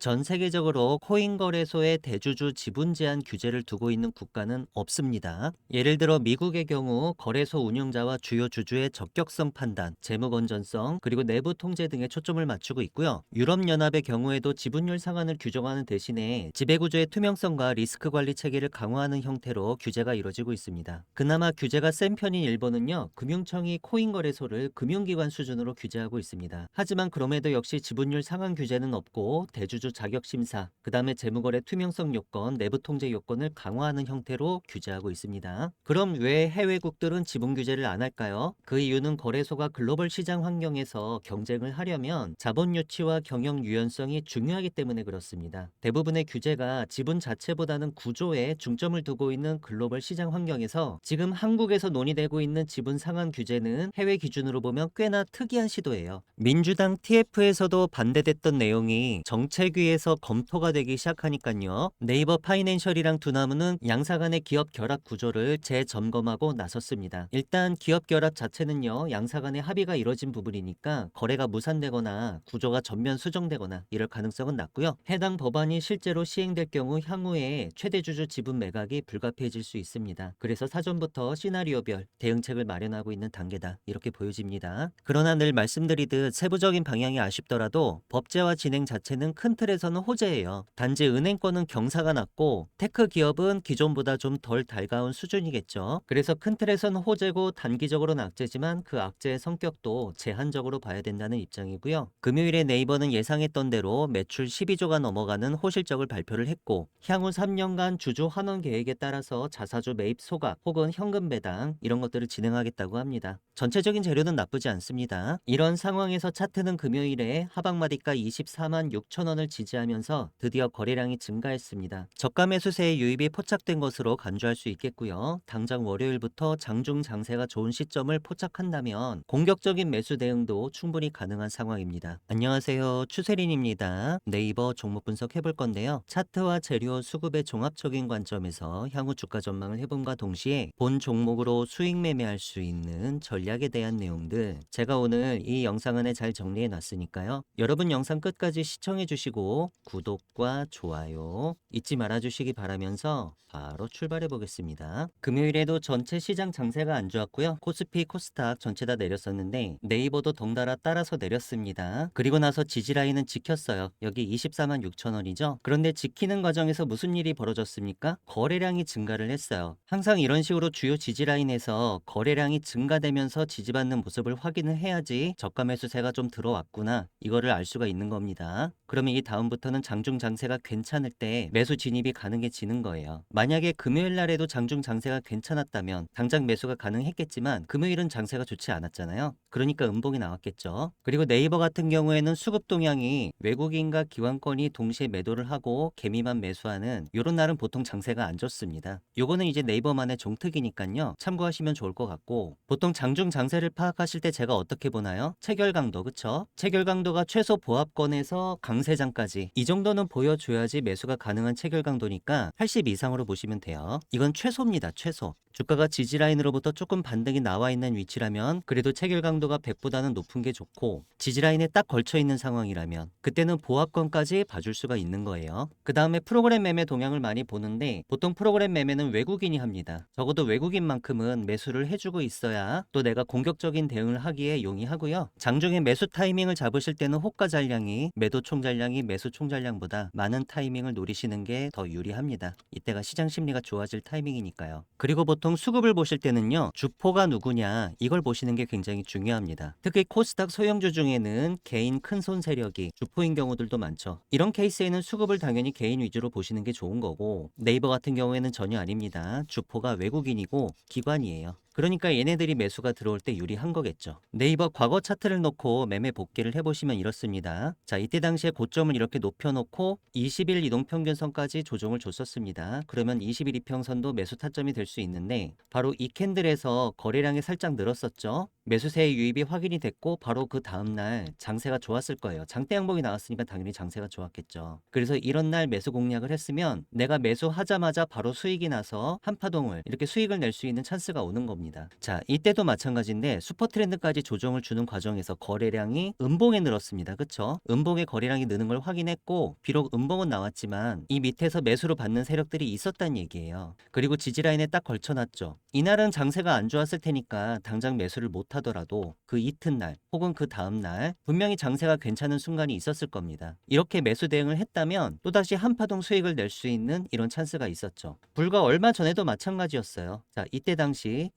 전 세계적으로 코인 거래소의 대주주 지분 제한 규제를 두고 있는 국가는 없습니다. 예를 들어 미국의 경우 거래소 운영자와 주요 주주의 적격성 판단, 재무 건전성, 그리고 내부 통제 등에 초점을 맞추고 있고요. 유럽연합의 경우에도 지분율 상한을 규정하는 대신에 지배구조의 투명성과 리스크 관리 체계를 강화하는 형태로 규제가 이루어지고 있습니다. 그나마 규제가 센 편인 일본은요, 금융청이 코인 거래소를 금융기관 수준으로 규제하고 있습니다. 하지만 그럼에도 역시 지분율 상한 규제는 없고 대주주 자격 심사, 그 다음에 재무거래 투명성 요건, 내부 통제 요건을 강화하는 형태로 규제하고 있습니다. 그럼 왜 해외국들은 지분 규제를 안 할까요? 그 이유는 거래소가 글로벌 시장 환경에서 경쟁을 하려면 자본 유치와 경영 유연성이 중요하기 때문에 그렇습니다. 대부분의 규제가 지분 자체보다는 구조에 중점을 두고 있는 글로벌 시장 환경에서 지금 한국에서 논의되고 있는 지분 상한 규제는 해외 기준으로 보면 꽤나 특이한 시도예요. 민주당 TF에서도 반대됐던 내용이 정책위에서 검토가 되기 시작하니까요. 네이버 파이낸셜이랑 두나무는 양사 간의 기업 결합 구조를 재점검하고 나섰습니다. 일단 기업 결합 자체는요, 양사 간의 합의가 이뤄진 부분이니까 거래가 무산되거나 구조가 전면 수정되거나 이럴 가능성은 낮고요. 해당 법안이 실제로 시행될 경우 향후에 최대 주주 지분 매각이 불가피해질 수 있습니다. 그래서 사전부터 시나리오별 대응책을 마련하고 있는 단계다, 이렇게 보여집니다. 그러나 늘 말씀드리듯 세부적인 방향이 아쉽더라도 법제화 진행 자체는 큰 틀에서는 호재예요. 단지 은행권은 경사가 낮고 테크 기업은 기존보다 좀 덜 달가운 수준이겠죠. 그래서 큰 틀에서는 호재고 단기적으로는 악재지만 그 악재의 성격도 제한적으로 봐야 된다는 입장이고요. 금요일에 네이버는 예상했던 대로 매출 12조가 넘어가는 호실적을 발표를 했고, 향후 3년간 주주 환원 계획에 따라서 자사주 매입 소각 혹은 현금 배당 이런 것들을 진행하겠다고 합니다. 전체적인 재료는 나쁘지 않습니다. 이런 상황에서 차트는 금요일에 하방마디가 24만 6천 원을 지지하면서 드디어 거래량이 증가했습니다. 저가 매수세의 유입이 포착된 것으로 간주할 수 있겠고요. 당장 월요일부터 장중 장세가 좋은 시점을 포착한다면 공격적인 매수 대응도 충분히 가능한 상황입니다. 안녕하세요, 추세린입니다. 네이버 종목 분석 해볼 건데요. 차트와 재료 수급의 종합적인 관점에서 향후 주가 전망을 해봄과 동시에 본 종목으로 수익 매매할 수 있는 전략에 대한 내용들 제가 오늘 이 영상 안에 잘 정리해 놨으니까요. 여러분 영상 끝까지 시청해 주시고 구독과 좋아요 잊지 말아 주시기 바라면서 바로 출발해 보겠습니다. 금요일에도 전체 시장 장세가 안 좋았고요. 코스피, 코스닥 전체 다 내렸었는데 네이버도 덩달아 따라서 내렸습니다. 그리고 나서 지지라인은 지켰어요. 여기 24만 6천 원이죠. 그런데 지키는 과정에서 무슨 일이 벌어졌습니까? 거래량이 증가를 했어요. 항상 이런 식으로 주요 지지라인에서 거래량이 증가되면서 지지받는 모습을 확인을 해야지 저가 매수세가 좀 들어왔구나, 이거를 알 수가 있는 겁니다. 그러면 이 다음부터는 장중 장세가 괜찮을 때 매수 진입이 가능해지는 거예요. 만약에 금요일 날에도 장중 장세가 괜찮았다면 당장 매수가 가능했겠지만 금요일은 장세가 좋지 않았잖아요. 그러니까 음봉이 나왔겠죠. 그리고 네이버 같은 경우에는 수급 동향이 외국인과 기관권이 동시에 매도를 하고 개미만 매수하는 이런 날은 보통 장세가 안 좋습니다. 요거는 이제 네이버만의 종특이니까요, 참고하시면 좋을 것 같고, 보통 장중 장세를 파악하실 때 제가 어떻게 보나요? 체결 강도, 그쵸? 체결 강도가 최소 보합권에서 강세장까지 이 정도는 보여줘야지 매수가 가능한 체결 강도니까 80 이상으로 보시면 돼요. 이건 최소입니다, 최소. 주가가 지지라인으로부터 조금 반등이 나와 있는 위치라면 그래도 체결 강도가 100보다는 높은 게 좋고, 지지라인에 딱 걸쳐 있는 상황이라면 그때는 보합권까지 봐줄 수가 있는 거예요. 그 다음에 프로그램 매매 동향을 많이 보는데 보통 프로그램 매매는 외국인이 합니다. 적어도 외국인만큼은 매수를 해주고 있어야 또 내가 공격적인 대응을 하기에 용이하고요. 장중에 매수 타이밍을 잡으실 때는 호가 잔량이 매도 총 잔량이 매수 총 잔량보다 많은 타이밍을 노리시는 게 더 유리합니다. 이때가 시장 심리가 좋아질 타이밍이니까요. 그리고 보통 수급을 보실 때는요, 주포가 누구냐 이걸 보시는 게 굉장히 중요합니다. 특히 코스닥 소형주 중에는 개인 큰손 세력이 주포인 경우들도 많죠. 이런 케이스에는 수급을 당연히 개인 위주로 보시는 게 좋은 거고, 네이버 같은 경우에는 전혀 아닙니다. 주포가 외국인이고 기관이에요. 그러니까 얘네들이 매수가 들어올 때 유리한 거겠죠. 네이버 과거 차트를 놓고 매매 복귀를 해보시면 이렇습니다. 자, 이때 당시에 고점을 이렇게 높여놓고 20일 이동평균선까지 조정을 줬었습니다. 그러면 20일 이평선도 매수 타점이 될 수 있는데 바로 이 캔들에서 거래량이 살짝 늘었었죠. 매수세의 유입이 확인이 됐고 바로 그 다음날 장세가 좋았을 거예요. 장대 양봉이 나왔으니까 당연히 장세가 좋았겠죠. 그래서 이런 날 매수 공략을 했으면 내가 매수하자마자 바로 수익이 나서 한파동을 이렇게 수익을 낼 수 있는 찬스가 오는 겁니다. 겁니다. 자, 이때도 마찬가지인데 슈퍼 트렌드까지 조정을 주는 과정에서 거래량이 음봉에 늘었습니다. 그쵸? 음봉의 거래량이 느는 걸 확인했고 비록 음봉은 나왔지만 이 밑에서 매수로 받는 세력들이 있었다는 얘기예요. 그리고 지지라인에 딱 걸쳐놨죠. 이날은 장세가 안 좋았을 테니까 당장 매수를 못 하더라도 그 이튿날 혹은 그 다음날 분명히 장세가 괜찮은 순간이 있었을 겁니다. 이렇게 매수 대응을 했다면 또다시 한파동 수익을 낼 수 있는 이런 찬스가 있었죠. 불과 얼마 전에도 마찬가지였어요. 자, 이때 당시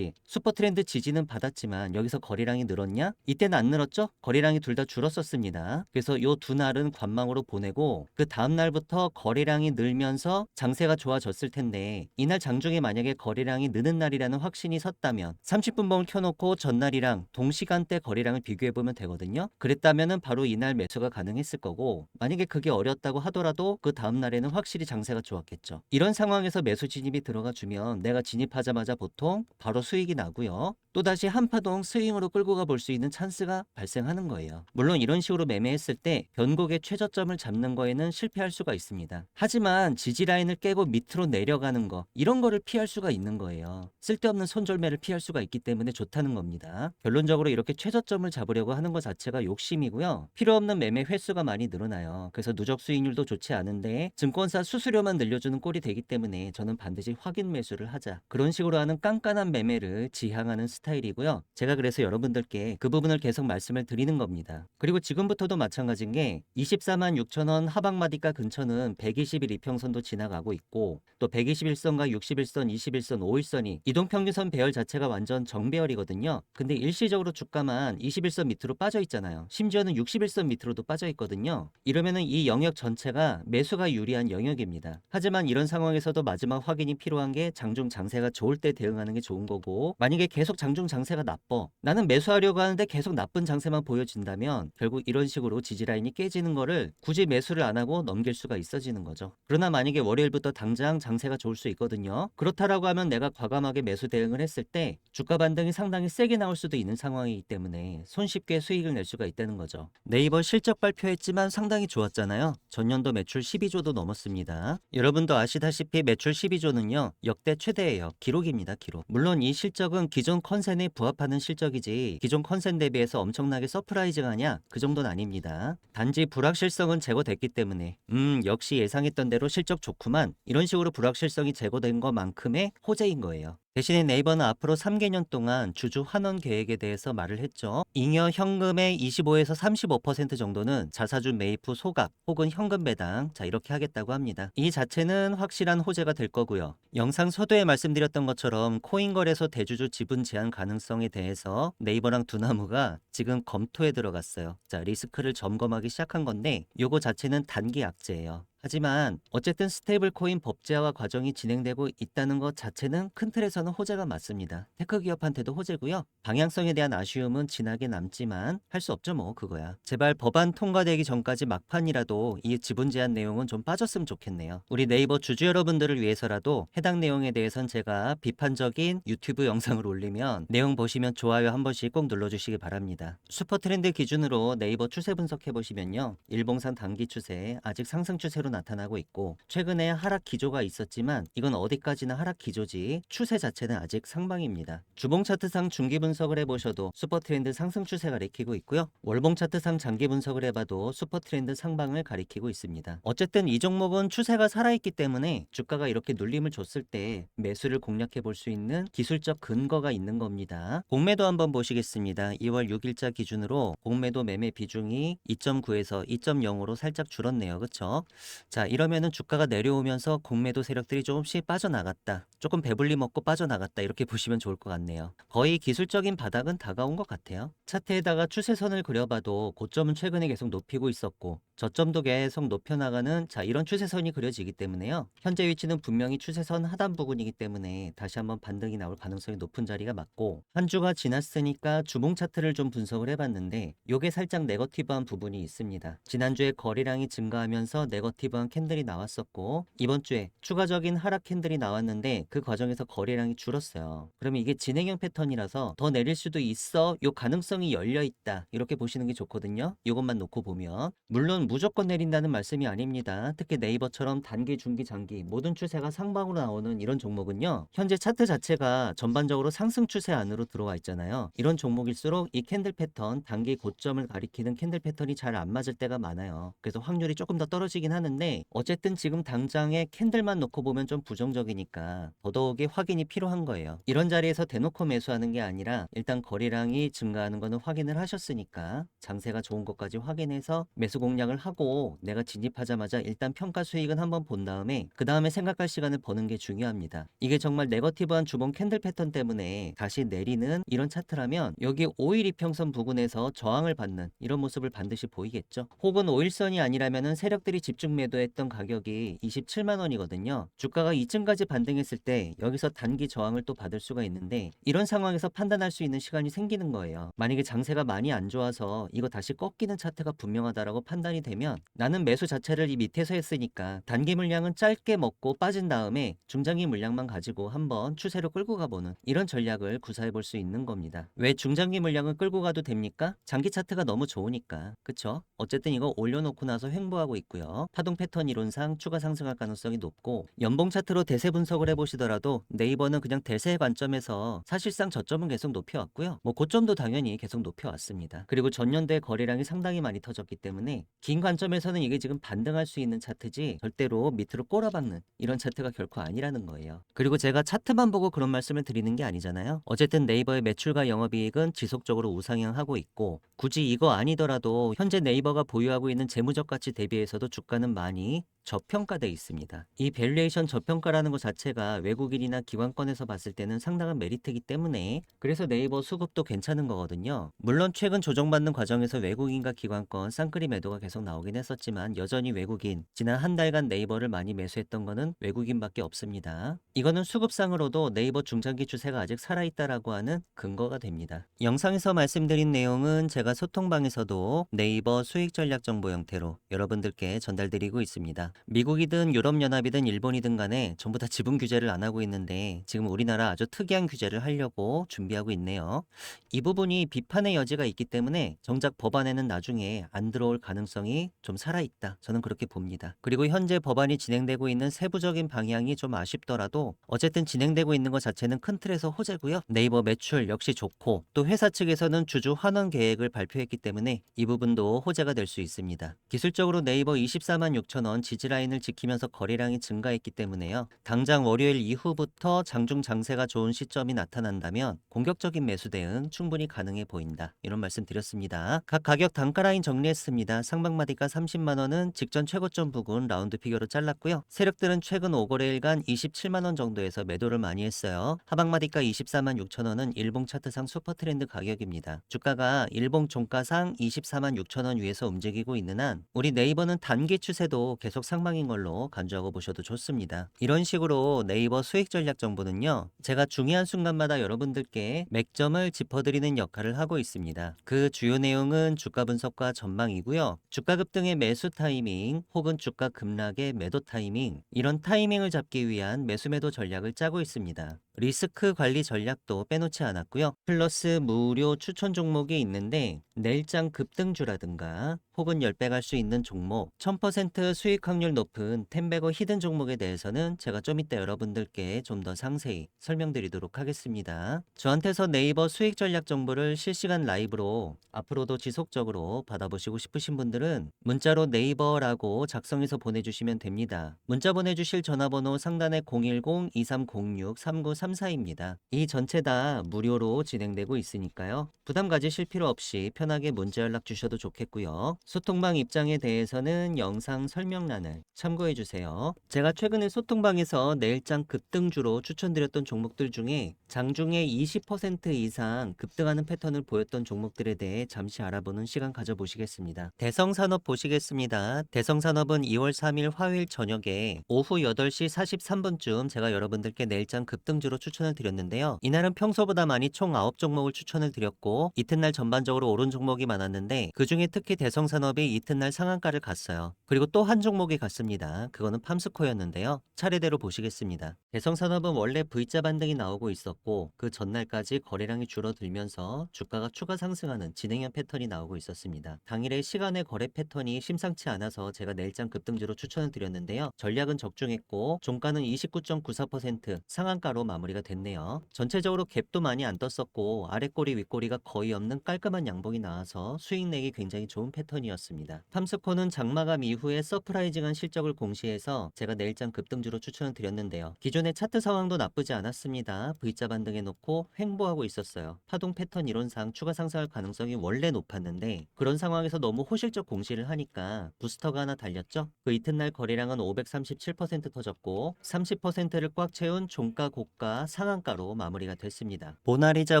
슈퍼 트렌드 지지는 받았지만 여기서 거래량이 늘었냐? 이때는 안 늘었죠? 거래량이 둘 다 줄었었습니다. 그래서 요 두 날은 관망으로 보내고 그 다음 날부터 거래량이 늘면서 장세가 좋아졌을 텐데 이날 장중에 만약에 거래량이 느는 날이라는 확신이 섰다면 30분 봉을 켜놓고 전날이랑 동시간대 거래량을 비교해보면 되거든요. 그랬다면은 바로 이날 매수가 가능했을 거고 만약에 그게 어렵다고 하더라도 그 다음 날에는 확실히 장세가 좋았겠죠. 이런 상황에서 매수 진입이 들어가 주면 내가 진입하자마자 보통 바로 수익이 나고요. 또다시 한파동 스윙으로 끌고 가 볼 수 있는 찬스가 발생하는 거예요. 물론 이런 식으로 매매했을 때 변곡의 최저점을 잡는 거에는 실패할 수가 있습니다. 하지만 지지라인을 깨고 밑으로 내려가는 거 이런 거를 피할 수가 있는 거예요. 쓸데없는 손절매를 피할 수가 있기 때문에 좋다는 겁니다. 결론적으로 이렇게 최저점을 잡으려고 하는 것 자체가 욕심이고요. 필요 없는 매매 횟수가 많이 늘어나요. 그래서 누적 수익률도 좋지 않은데 증권사 수수료만 늘려주는 꼴이 되기 때문에 저는 반드시 확인 매수를 하자. 그런 식으로 하는 깐깐한 매매를 지향하는 스타일이고요. 제가 그래서 여러분들께 그 부분을 계속 말씀을 드리는 겁니다. 그리고 지금부터도 마찬가지인 게 24만 6천 원 하방마디가 근처는 120일 이평선도 지나가고 있고 또 121선과 61선, 21선, 5일선이 이동평균선 배열 자체가 완전 정배열이거든요. 근데 일시적으로 주가만 21선 밑으로 빠져 있잖아요. 심지어는 61선 밑으로도 빠져 있거든요. 이러면은 이 영역 전체가 매수가 유리한 영역입니다. 하지만 이런 상황에서도 마지막 확인이 필요한 게 장중 장세가 좋을 때 대응하는 게 좋은 거고 만약에 계속 장중 장세가 나빠 나는 매수하려고 하는데 계속 나쁜 장세만 보여진다면 결국 이런 식으로 지지라인이 깨지는 거를 굳이 매수를 안 하고 넘길 수가 있어지는 거죠. 그러나 만약에 월요일부터 당장 장세가 좋을 수 있거든요. 그렇다라고 하면 내가 과감하게 매수 대응을 했을 때 주가 반등이 상당히 세게 나올 수도 있는 상황이기 때문에 손쉽게 수익을 낼 수가 있다는 거죠. 네이버 실적 발표했지만 상당히 좋았잖아요. 전년도 매출 12조도 넘었습니다. 여러분도 아시다시피 매출 12조는요 역대 최대예요. 기록입니다. 기록. 물론 이 실적은 기존 컨센에 부합하는 실적이지 기존 컨센 대비해서 엄청나게 서프라이징하냐? 그 정도는 아닙니다. 단지 불확실성은 제거됐기 때문에 역시 예상했던 대로 실적 좋구만 이런 식으로 불확실성이 제거된 것만큼의 호재인 거예요. 대신에 네이버는 앞으로 3개년 동안 주주 환원 계획에 대해서 말을 했죠. 잉여 현금의 25에서 35% 정도는 자사주 매입 후 소각 혹은 현금 배당 이렇게 하겠다고 합니다. 이 자체는 확실한 호재가 될 거고요. 영상 서두에 말씀드렸던 것처럼 코인거래소 대주주 지분 제한 가능성에 대해서 네이버랑 두나무가 지금 검토에 들어갔어요. 리스크를 점검하기 시작한 건데 요거 자체는 단기 악재예요. 하지만 어쨌든 스테이블 코인 법제화 과정이 진행되고 있다는 것 자체는 큰 틀에서는 호재가 맞습니다. 테크 기업한테도 호재고요. 방향성에 대한 아쉬움은 진하게 남지만 할 수 없죠 뭐 그거야. 제발 법안 통과되기 전까지 막판이라도 이 지분 제한 내용은 좀 빠졌으면 좋겠네요. 우리 네이버 주주 여러분들을 위해서라도 해당 내용에 대해선 제가 비판적인 유튜브 영상을 올리면 내용 보시면 좋아요 한 번씩 꼭 눌러주시기 바랍니다. 슈퍼 트렌드 기준으로 네이버 추세 분석해 보시면요. 일봉상 단기 추세 아직 상승 추세로 나타나고 있고 최근에 하락 기조가 있었지만 이건 어디까지나 하락 기조지 추세 자체는 아직 상방입니다. 주봉 차트상 중기 분석을 해보셔도 슈퍼 트렌드 상승 추세 가리키고 있고요. 월봉 차트상 장기 분석을 해봐도 슈퍼 트렌드 상방을 가리키고 있습니다. 어쨌든 이 종목은 추세가 살아있기 때문에 주가가 이렇게 눌림을 줬을 때 매수를 공략해 볼 수 있는 기술적 근거가 있는 겁니다. 공매도 한번 보시겠습니다. 2월 6일자 기준으로 공매도 매매 비중이 2.9에서 2.0으로 살짝 줄었네요. 그쵸? 자, 이러면은 주가가 내려오면서 공매도 세력들이 조금씩 빠져나갔다. 조금 배불리 먹고 빠져나갔다. 이렇게 보시면 좋을 것 같네요. 거의 기술적인 바닥은 다가온 것 같아요. 차트에다가 추세선을 그려봐도 고점은 최근에 계속 높이고 있었고 저점도 계속 높여나가는 이런 추세선이 그려지기 때문에요. 현재 위치는 분명히 추세선 하단 부근이기 때문에 다시 한번 반등이 나올 가능성이 높은 자리가 맞고 한 주가 지났으니까 주봉 차트를 좀 분석을 해봤는데 요게 살짝 네거티브한 부분이 있습니다. 지난주에 거래량이 증가하면서 네거티브한 캔들이 나왔었고 이번 주에 추가적인 하락 캔들이 나왔는데 그 과정에서 거래량이 줄었어요. 그러면 이게 진행형 패턴이라서 더 내릴 수도 있어. 요 가능성이 열려 있다. 이렇게 보시는 게 좋거든요. 이것만 놓고 보면. 물론 무조건 내린다는 말씀이 아닙니다. 특히 네이버처럼 단기, 중기, 장기 모든 추세가 상방으로 나오는 이런 종목은요. 현재 차트 자체가 전반적으로 상승 추세 안으로 들어와 있잖아요. 이런 종목일수록 이 캔들 패턴, 단기 고점을 가리키는 캔들 패턴이 잘 안 맞을 때가 많아요. 그래서 확률이 조금 더 떨어지긴 하는데 어쨌든 지금 당장에 캔들만 놓고 보면 좀 부정적이니까 더더욱이 확인이 필요한 거예요. 이런 자리에서 대놓고 매수하는 게 아니라 일단 거래량이 증가하는 거는 확인을 하셨으니까 장세가 좋은 것까지 확인해서 매수 공략을 하고 내가 진입하자마자 일단 평가 수익은 한번 본 다음에 그 다음에 생각할 시간을 버는 게 중요합니다. 이게 정말 네거티브한 주봉 캔들 패턴 때문에 다시 내리는 이런 차트라면 여기 5일 이평선 부근에서 저항을 받는 이런 모습을 반드시 보이겠죠. 혹은 5일선이 아니라면은 세력들이 집중 매도했던 가격이 27만 원이거든요. 주가가 이쯤까지 반등했을 때 여기서 단기 저항을 또 받을 수가 있는데 이런 상황에서 판단할 수 있는 시간이 생기는 거예요. 만약에 장세가 많이 안 좋아서 이거 다시 꺾이는 차트가 분명하다라고 판단이 되면 나는 매수 자체를 이 밑에서 했으니까 단기 물량은 짧게 먹고 빠진 다음에 중장기 물량만 가지고 한번 추세로 끌고 가보는 이런 전략을 구사해 볼 수 있는 겁니다. 왜 중장기 물량을 끌고 가도 됩니까? 장기 차트가 너무 좋으니까. 그쵸? 어쨌든 이거 올려놓고 나서 횡보하고 있고요. 파동 패턴 이론상 추가 상승할 가능성이 높고 연봉 차트로 대세 분석을 해보시더라도 네이버는 그냥 대세 관점에서 사실상 저점은 계속 높여왔고요. 뭐 고점도 당연히 계속 높여왔습니다. 그리고 전년도에 거래량이 상당히 많이 터졌기 때문에 긴 관점에서는 이게 지금 반등할 수 있는 차트지 절대로 밑으로 꼬라박는 이런 차트가 결코 아니라는 거예요. 그리고 제가 차트만 보고 그런 말씀을 드리는 게 아니잖아요. 어쨌든 네이버의 매출과 영업이익은 지속적으로 우상향하고 있고 굳이 이거 아니더라도 현재 네이버가 보유하고 있는 재무적 가치 대비해서도 주가는 많이 저평가돼 있습니다. 이 밸류에이션 저평가라는 것 자체가 외국인이나 기관권에서 봤을 때는 상당한 메리트이기 때문에 그래서 네이버 수급도 괜찮은 거거든요. 물론 최근 조정받는 과정에서 외국인과 기관권 쌍끌이 매도가 계속 나오긴 했었지만 여전히 외국인 지난 한 달간 네이버를 많이 매수했던 거는 외국인밖에 없습니다. 이거는 수급상으로도 네이버 중장기 추세가 아직 살아있다라고 하는 근거가 됩니다. 영상에서 말씀드린 내용은 제가 소통방에서도 네이버 수익 전략 정보 형태로 여러분들께 전달드리고 있습니다. 미국이든 유럽연합이든 일본이든 간에 전부 다 지분 규제를 안 하고 있는데 지금 우리나라 아주 특이한 규제를 하려고 준비하고 있네요. 이 부분이 비판의 여지가 있기 때문에 정작 법안에는 나중에 안 들어올 가능성이 좀 살아있다. 저는 그렇게 봅니다. 그리고 현재 법안이 진행되고 있는 세부적인 방향이 좀 아쉽더라도 어쨌든 진행되고 있는 것 자체는 큰 틀에서 호재고요. 네이버 매출 역시 좋고 또 회사 측에서는 주주 환원 계획을 발표했기 때문에 이 부분도 호재가 될 수 있습니다. 기술적으로 네이버 24만 6천 원 지지라인을 지키면서 거래량이 증가했기 때문에요. 당장 월요일 이후부터 장중 장세가 좋은 시점이 나타난다면 공격적인 매수 대응 충분히 가능해 보인다. 이런 말씀 드렸습니다. 각 가격 단가 라인 정리했습니다. 상방마디가 30만 원은 직전 최고점 부근 라운드 피겨로 잘랐고요. 세력들은 최근 5거래일간 27만 원 정도에서 매도를 많이 했어요. 하방마디가 24만 6천 원은 일봉 차트상 슈퍼트렌드 가격입니다. 주가가 일봉 종가상 24만 6천 원 위에서 움직이고 있는 한 우리 네이버는 단기 추세도 계속 상방인 걸로 간주하고 보셔도 좋습니다. 이런 식으로 네이버 수익 전략 정보는요. 제가 중요한 순간마다 여러분들께 맥점을 짚어드리는 역할을 하고 있습니다. 그 주요 내용은 주가 분석과 전망이고요. 주가 급등의 매수 타이밍 혹은 주가 급락의 매도 타이밍 이런 타이밍을 잡기 위한 매수 매도 전략을 짜고 있습니다. 리스크 관리 전략도 빼놓지 않았고요. 플러스 무료 추천 종목이 있는데 내일장 급등주라든가 혹은 10배 갈 수 있는 종목 1000% 수익 확률 높은 텐베거 히든 종목에 대해서는 제가 좀 이따 여러분들께 좀 더 상세히 설명드리도록 하겠습니다. 저한테서 네이버 수익 전략 정보를 실시간 라이브로 앞으로도 지속적으로 받아보시고 싶으신 분들은 문자로 네이버라고 작성해서 보내주시면 됩니다. 문자 보내주실 전화번호 상단에 010-2306-3934입니다. 이 전체 다 무료로 진행되고 있으니까요. 부담 가지실 필요 없이 편하게 문자 연락 주셔도 좋겠고요. 소통방 입장에 대해서는 영상 설명란을 참고해 주세요. 제가 최근에 소통방에서 내일장 급등주로 추천드렸던 종목들 중에 장중에 20% 이상 급등하는 패턴을 보였던 종목들에 대해 잠시 알아보는 시간 가져보시겠습니다. 대성산업 보시겠습니다. 대성산업은 2월 3일 화요일 저녁에 오후 8시 43분쯤 제가 여러분들께 내일장 급등주로 급등주로 추천을 드렸는데요. 이날은 평소보다 많이 총 9종목을 추천을 드렸고 이튿날 전반적으로 오른 종목이 많았는데 그중에 특히 대성산업이 이튿날 상한가를 갔어요. 그리고 또 한 종목이 갔습니다. 그거는 팜스코였는데요. 차례대로 보시겠습니다. 대성산업은 원래 V자 반등이 나오고 있었고 그 전날까지 거래량이 줄어들면서 주가가 추가 상승하는 진행형 패턴이 나오고 있었습니다. 당일의 시간의 거래 패턴이 심상치 않아서 제가 내일장 급등주로 추천을 드렸는데요. 전략은 적중했고 종가는 29.94% 상한가로 마무리가 됐네요. 전체적으로 갭도 많이 안 떴었고 아랫꼬리 윗꼬리가 거의 없는 깔끔한 양봉이 나와서 수익 내기 굉장히 좋은 패턴이었습니다. 팜스코는 장마감 이후에 서프라이징한 실적을 공시해서 제가 내일장 급등주로 추천을 드렸는데요. 기존의 차트 상황도 나쁘지 않았습니다. V자 반등해 놓고 횡보하고 있었어요. 파동 패턴 이론상 추가 상승할 가능성이 원래 높았는데 그런 상황에서 너무 호실적 공시를 하니까 부스터가 하나 달렸죠. 그 이튿날 거래량은 537% 터졌고 30%를 꽉 채운 종가 고가 상한가로 마무리가 됐습니다. 모나리자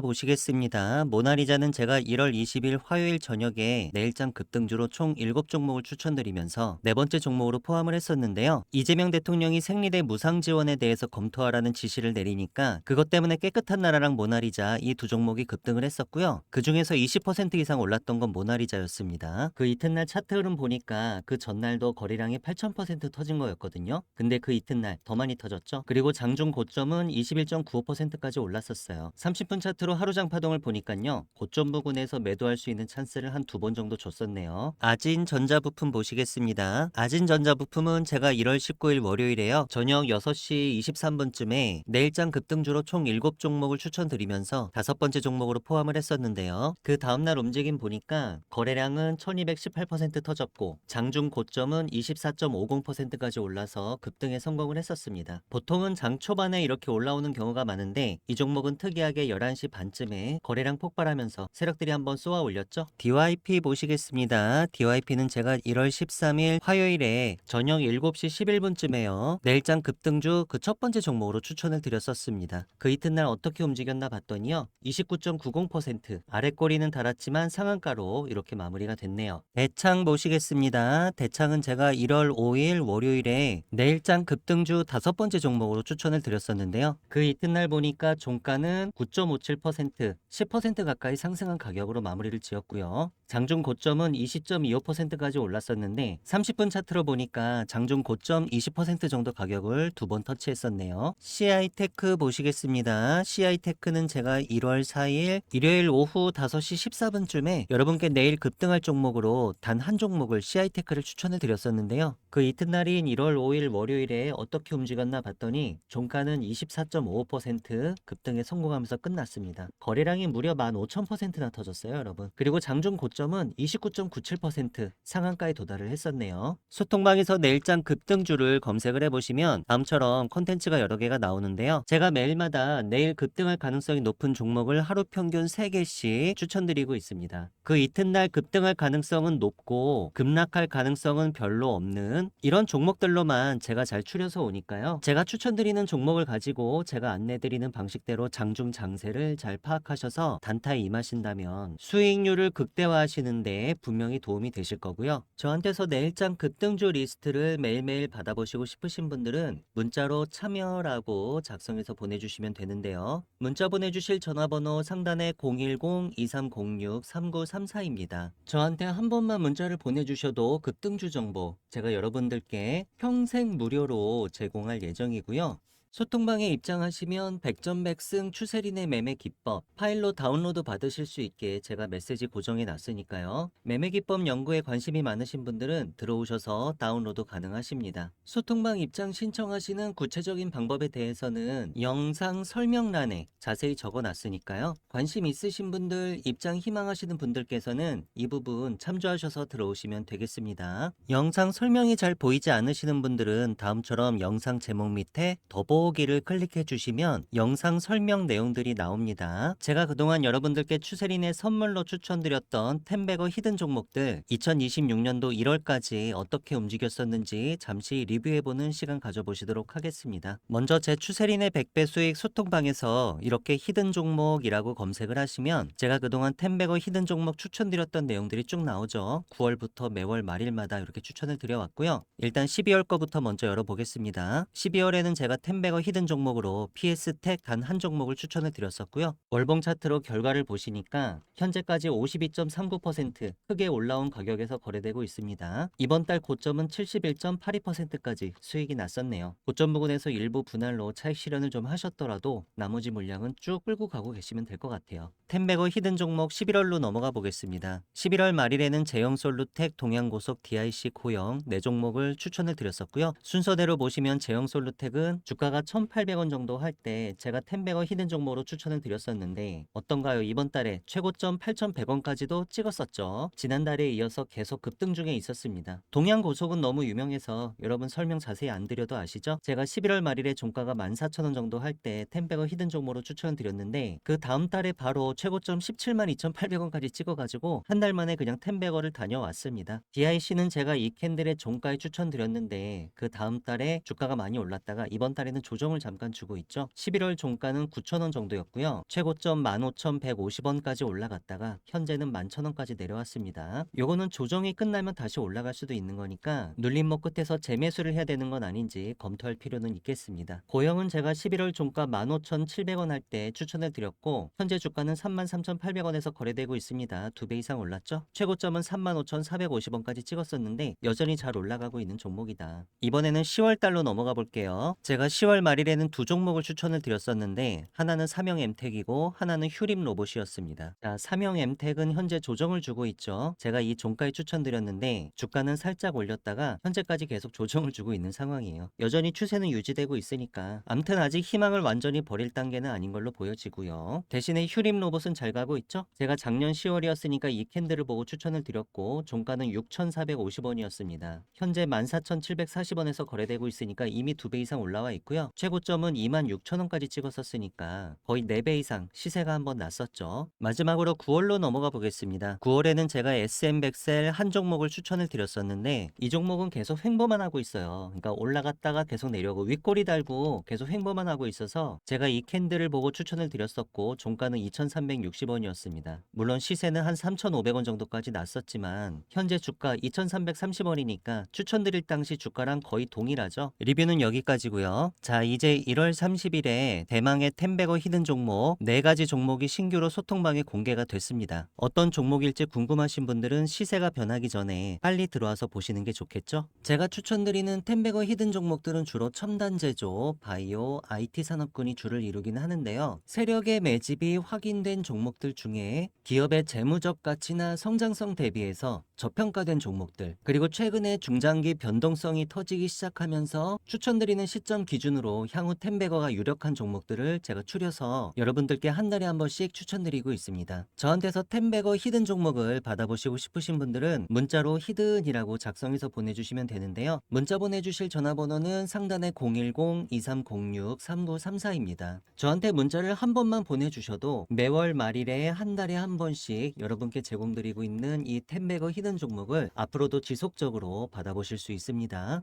보시겠습니다. 모나리자는 제가 1월 20일 화요일 저녁에 내일장 급등주로 총 7종목을 추천드리면서 네 번째 종목으로 포함을 했었는데요. 이재명 대통령이 생리대 무상 지원에 대해서 검토하라는 지시를 내리니까 그것 때문에 깨끗한 나라랑 모나리자 이 두 종목이 급등을 했었고요. 그 중에서 20% 이상 올랐던 건 모나리자였습니다. 그 이튿날 차트 흐름 보니까 그 전날도 거래량이 8000% 터진 거였거든요. 근데 그 이튿날 더 많이 터졌죠. 그리고 장중 고점은 21.95%까지 올랐었어요. 30분 차트로 하루장 파동을 보니까요. 고점 부근에서 매도할 수 있는 찬스를 한 두 번 정도 줬었네요. 아진전자부품 보시겠습니다. 아진전자부품은 제가 1월 19일 월요일에요. 저녁 6시 23분쯤에 내일장 급등주로 총 7종목을 추천드리면서 다섯 번째 종목으로 포함을 했었는데요. 그 다음날 움직임 보니까 거래량은 1218% 터졌고 장중 고점은 24.50%까지 올라서 급등에 성공을 했었습니다. 보통은 장 초반에 이렇게 올라오는 경우가 많은데 이 종목은 특이하게 11시 반쯤에 거래량 폭발하면서 세력들이 한번 쏘아 올렸죠. DYP 보시겠습니다. DYP는 제가 1월 13일 화요일에 저녁 7시 11분쯤에요. 내일장 급등주 그 첫 번째 종목으로 추천을 드렸었습니다. 그 이튿날 어떻게 움직였나 봤더니요. 29.90% 아랫꼬리는 달았지만 상한가로 이렇게 마무리가 됐네요. 대창 보시겠습니다. 대창은 제가 1월 5일 월요일에 내일장 급등주 다섯 번째 종목으로 추천을 드렸었는데요. 그 이튿날 보니까 종가는 9.57%, 10% 가까이 상승한 가격으로 마무리를 지었고요. 장중 고점은 20.25%까지 올랐었는데 30분 차트로 보니까 장중 고점 20% 정도 가격을 두 번 터치했었네요. CI테크 보시겠습니다. CI테크는 제가 1월 4일 일요일 오후 5시 14분쯤에 여러분께 내일 급등할 종목으로 단 한 종목을 CI테크를 추천을 드렸었는데요. 그 이튿날인 1월 5일 월요일에 어떻게 움직였나 봤더니 종가는 24.55% 급등에 성공하면서 끝났습니다. 거래량이 무려 15,000%나 터졌어요, 여러분. 그리고 장중 고점은 29.97% 상한가에 도달을 했었네요. 소통방에서 내일장 급등주를 검색을 해보시면 다음처럼 콘텐츠가 여러 개가 나오는데요. 제가 매일마다 내일 급등할 가능성이 높은 종목을 하루 평균 3개씩 추천드리고 있습니다. 그 이튿날 급등할 가능성은 높고 급락할 가능성은 별로 없는 이런 종목들로만 제가 잘 추려서 오니까요. 제가 추천드리는 종목을 가지고 제가 안내드리는 방식대로 장중 장세를 잘 파악하셔서 단타에 임하신다면 수익률을 극대화하시는데 분명히 도움이 되실 거고요. 저한테서 내일장 급등주 리스트를 매일매일 받아보시고 싶으신 분들은 문자로 참여라고 작성해서 보내주시면 되는데요. 문자 보내주실 전화번호 상단에 010-2306-3934입니다. 저한테 한 번만 문자를 보내주셔도 급등주 정보 제가 여러분들께 평생 무료로 제공할 예정이고요. 소통방에 입장하시면 백전백승 추세린의 매매 기법 파일로 다운로드 받으실 수 있게 제가 메시지 고정해 놨으니까요. 매매 기법 연구에 관심이 많으신 분들은 들어오셔서 다운로드 가능하십니다. 소통방 입장 신청하시는 구체적인 방법에 대해서는 영상 설명란에 자세히 적어 놨으니까요. 관심 있으신 분들, 입장 희망하시는 분들께서는 이 부분 참조하셔서 들어오시면 되겠습니다. 영상 설명이 잘 보이지 않으시는 분들은 다음처럼 영상 제목 밑에 더보기를 클릭해 주시면 영상 설명 내용들이 나옵니다. 제가 그동안 여러분들께 추세린의 선물로 추천드렸던 텐베거 히든 종목들 2026년도 1월까지 어떻게 움직였었는지 잠시 리뷰해보는 시간 가져보시도록 하겠습니다. 먼저 제 추세린의 100배 수익 소통방에서 이렇게 히든 종목이라고 검색을 하시면 제가 그동안 텐베거 히든 종목 추천드렸던 내용들이 쭉 나오죠. 9월부터 매월 말일마다 이렇게 추천을 드려왔고요. 일단 12월 거부터 먼저 열어보겠습니다. 12월에는 제가 텐베거 템베거 히든 종목으로 PS텍 단 한 종목을 추천을 드렸었고요. 월봉 차트로 결과를 보시니까 현재까지 52.39% 크게 올라온 가격에서 거래되고 있습니다. 이번 달 고점은 71.82%까지 수익이 났었네요. 고점 부근에서 일부 분할로 차익 실현을 좀 하셨더라도 나머지 물량은 쭉 끌고 가고 계시면 될 것 같아요. 템베거 히든 종목 11월로 넘어가 보겠습니다. 11월 말일에는 제형솔루텍, 동양고속, DIC 코형 4종목을 추천을 드렸었고요. 순서대로 보시면 제형솔루텍은 주가가 1,800원 정도 할 때 제가 템베거 히든 종목으로 추천을 드렸었는데 어떤가요? 이번 달에 최고점 8,100원까지도 찍었었죠. 지난달에 이어서 계속 급등 중에 있었습니다. 동양고속은 너무 유명해서 여러분 설명 자세히 안 드려도 아시죠? 제가 11월 말일에 종가가 14,000원 정도 할 때 템베거 히든 종목으로 추천을 드렸는데 그 다음 달에 바로 최고점 172,800원까지 찍어가지고 한 달 만에 그냥 템베거를 다녀왔습니다. DIC는 제가 이 캔들의 종가에 추천드렸는데 그 다음 달에 주가가 많이 올랐다가 이번 달에는 조정을 잠깐 주고 있죠. 11월 종가는 9,000원 정도였고요. 최고점 15,150원까지 올라갔다가 현재는 11,000원까지 내려왔습니다. 요거는 조정이 끝나면 다시 올라갈 수도 있는 거니까 눌림목 끝에서 재매수를 해야 되는 건 아닌지 검토할 필요는 있겠습니다. 고영은 제가 11월 종가 15,700원 할 때 추천을 드렸고 현재 주가는 33,800원에서 거래되고 있습니다. 2배 이상 올랐죠? 최고점은 35,450원까지 찍었었는데 여전히 잘 올라가고 있는 종목이다. 이번에는 10월 달로 넘어가 볼게요. 제가 10월 말일에는 두 종목을 추천을 드렸었는데 하나는 삼형엠텍이고 하나는 휴림로봇이었습니다. 자, 삼형엠텍은 현재 조정을 주고 있죠. 제가 이 종가에 추천드렸는데 주가는 살짝 올렸다가 현재까지 계속 조정을 주고 있는 상황이에요. 여전히 추세는 유지되고 있으니까 암튼 아직 희망을 완전히 버릴 단계는 아닌 걸로 보여지고요. 대신에 휴림로봇은 잘 가고 있죠. 제가 작년 10월이었으니까 이 캔들을 보고 추천을 드렸고 종가는 6,450원이었습니다. 현재 14,740원에서 거래되고 있으니까 이미 2배 이상 올라와 있고요. 최고점은 26,000원까지 찍었었으니까 거의 4배 이상 시세가 한번 났었죠. 마지막으로 9월로 넘어가 보겠습니다. 9월에는 제가 SM백셀 한 종목을 추천을 드렸었는데 이 종목은 계속 횡보만 하고 있어요. 그러니까 올라갔다가 계속 내려오고 윗꼬리 달고 계속 횡보만 하고 있어서 제가 이 캔들을 보고 추천을 드렸었고 종가는 2,360원이었습니다. 물론 시세는 한 3,500원 정도까지 났었지만 현재 주가 2,330원이니까 추천드릴 당시 주가랑 거의 동일하죠. 리뷰는 여기까지고요. 자, 이제 1월 30일에 대망의 템베거 히든 종목 4가지 종목이 신규로 소통방에 공개가 됐습니다. 어떤 종목일지 궁금하신 분들은 시세가 변하기 전에 빨리 들어와서 보시는 게 좋겠죠? 제가 추천드리는 템베거 히든 종목들은 주로 첨단 제조, 바이오, IT 산업군이 주를 이루긴 하는데요. 세력의 매집이 확인된 종목들 중에 기업의 재무적 가치나 성장성 대비해서 저평가된 종목들, 그리고 최근에 중장기 변동성이 터지기 시작하면서 추천드리는 시점 기준으로 향후 템베거가 유력한 종목들을 제가 추려서 여러분들께 한 달에 한 번씩 추천드리고 있습니다. 저한테서 템베거 히든 종목을 받아보시고 싶으신 분들은 문자로 히든이라고 작성해서 보내주시면 되는데요. 문자 보내주실 전화번호는 상단에 010-2306-3934입니다. 저한테 문자를 한 번만 보내주셔도 매월 말일에 한 달에 한 번씩 여러분께 제공드리고 있는 이 템베거 히든 종목을 앞으로도 지속적으로 받아보실 수 있습니다.